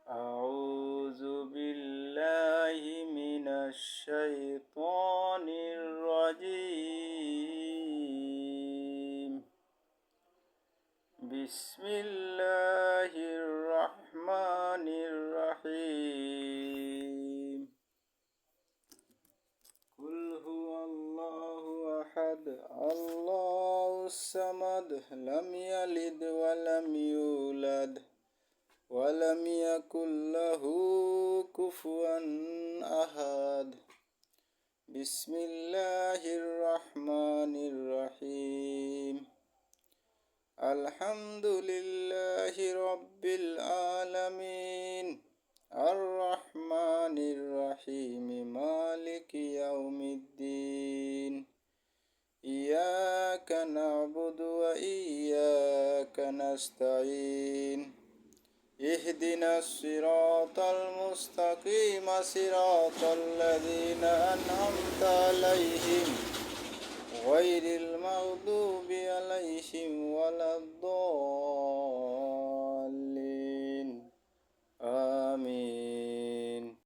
أعوذ بالله من الشيطان الرجيم. بسم الله الرحمن الرحيم. قل هو الله أحد الله الصمد لم يلد ولم يولد ولم يكن له كفوا أحد. بسم الله الرحمن الرحيم. الحمد لله رب العالمين الرحمن الرحيم مالك يوم الدين. إياك نعبد وإياك نستعين. اهدنا الصراط المستقيم صراط الذين أنعمت عليهم غير المغضوب عليهم ولا الضالين.